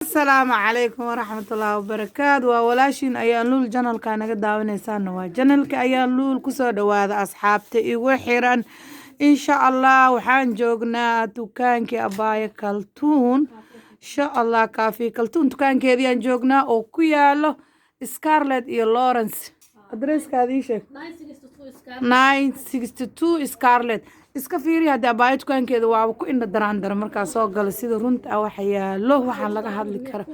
السلام عليكم ورحمة الله وبركاته وولاشين أيان لول جنال كان قداوين يسانوا جنال كأيان لول كسر دواد أصحابتي وحيران إن شاء الله وحان جوجنا تكان كي أبايا كلتون إن شاء الله كافي كلتون تكان كيديان جوجنا أو كيالو سكارلت إي لورنس أدرس كاديشك 962 سكارلت iska fiiri hadda abaayo dukaankeeda waa ku indha daraandara markaa soo gala sida runta ah waxa yaalo waxaan laga hadli kara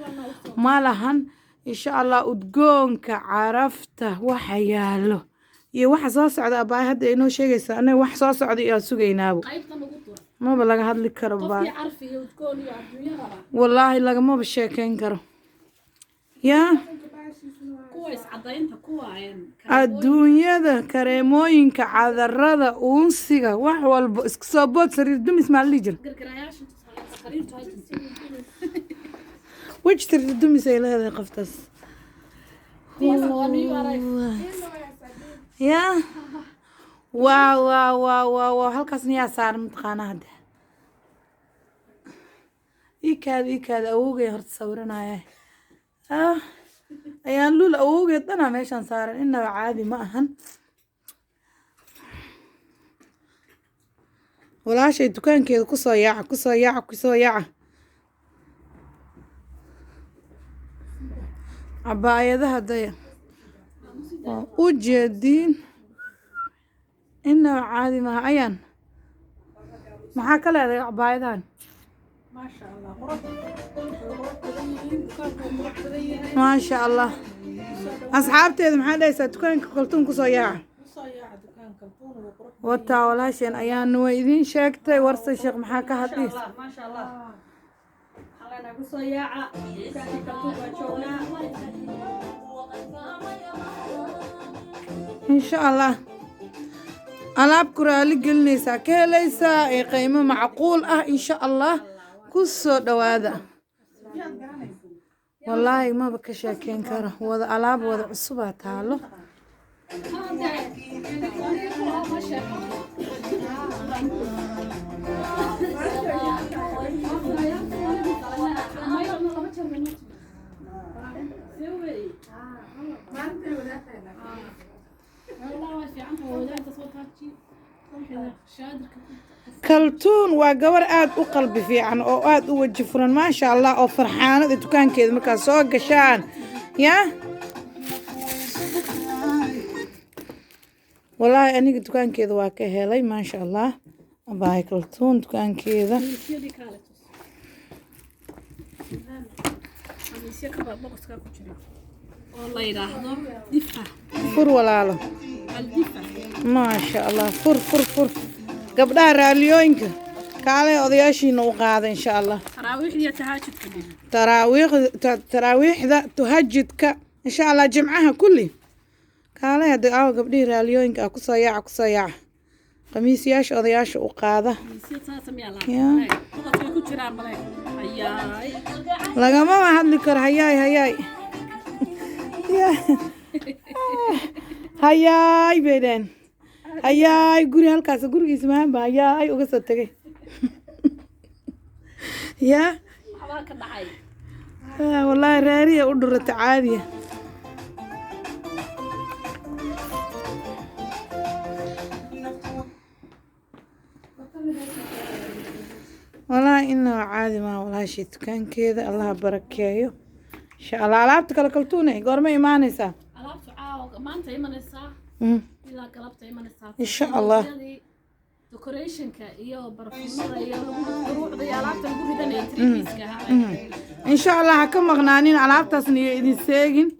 ma lahan insha Allah udgoonka carafta waxa yaalo iyo waxa soo socda abaayo hadda inoo sheegaysa anaga wax soo socda iyo sugaynaabo ma laga hadli karo baa wallahi lagama sheekeyn karo yaa adduunyada kareemooyinka cadarada uunsiga wax walba iska soo bood sariir dumis ma la jir which sariir dumis ay leedahay qoftaas ya waa halkaas niyaa saaran mataqaanaa hadda ikaad awogay horta sawiranaaya ayaan lul awowgeed dhanaa meeshaan saaran innaba caadi ma ahan walaashay dukaankeeda kusoo yaaca cabaayadaha daya u jeediin innaba caadi maaha ayaan maxaa ka leedahay cabaayadahan ما شاء الله أصحابتي إذا محد يسا تكون كلتون كسو ياع وطا ولا شيء أيان نويدين شاكتي ورثة الشيخ محاكا هاتيس ما شاء الله خلينا كسو ياع إن شاء الله ألعب كرالي قلنيسا كيليسا قيمة معقول إن شاء الله كسو دوادا والله ما بكشاكين كره وذا ألعاب وذا عصبة تعالو كلتون وجوار آد وقلبي في عن أو آد وجفرن ما شاء الله أو فرحانة دكان كذا مكان سوق شان يا والله أنا دكان كذا واكهلي ما شاء الله أباي كلتون دكان كذا والله يراهضو دفع فر ولا لا ما شاء الله فر قبلها راليوينك كالي أضياشين وقاعدة إن شاء الله تراويح ذا تهجدك إن شاء الله جمعها كلي كالي هذا قبلها راليوينك أكو صياع قميص ياش أضياش وقاعدة يا لقى ما حد لكر هياي هياي بيدين هياي قولي هالكاس قولي اسمها با هياي وقصة تجي يا والله رارية ودرت عادية والله إنه عادي ما والله شيء كان كذا الله بركيه إن شاء الله لعبتك الكلتونة قرمي إيمانيسا ما أنت إيمانيسا إلا قلبت إيمانيسا إن شاء الله decorationka iyo barfuumada iyo lagu alaabta lagu ridanayo tripiska إن شاء الله هكم مغنانين alaabtaas idin seegin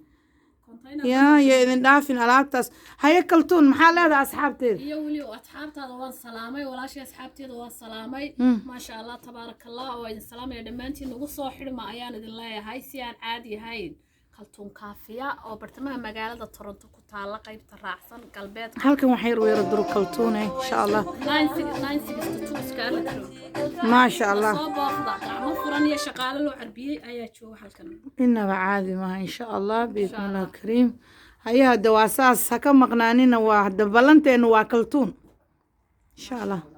يا idin dhaafin alaabtaas haya kaltuun maxaa leedahay asxaabteeda iyo wali asxaabtaada waan salaamay walaashii asxaabteeda waan salaamay ma sha Allah tabarakallah oo idin salaamay dhamaantiin ugu soo xidhma ayaan idin leeyahay si aan caadi ahayn kaltuun kaafiya oo bartamaha magaalada Toronto ku taala qaybta raacsan galbeed halkan waxay weero duru kaltuun in sha Allah 962 scarlet ما شاء الله soo booqda gacmo furan iyo shaqaale loo carbiyay ayaa jooga halkan إنه عادي ما إن شاء الله بإذن الله الكريم هيا دواساس هكم مغنانين واحد بلنتين واكلتون إن شاء الله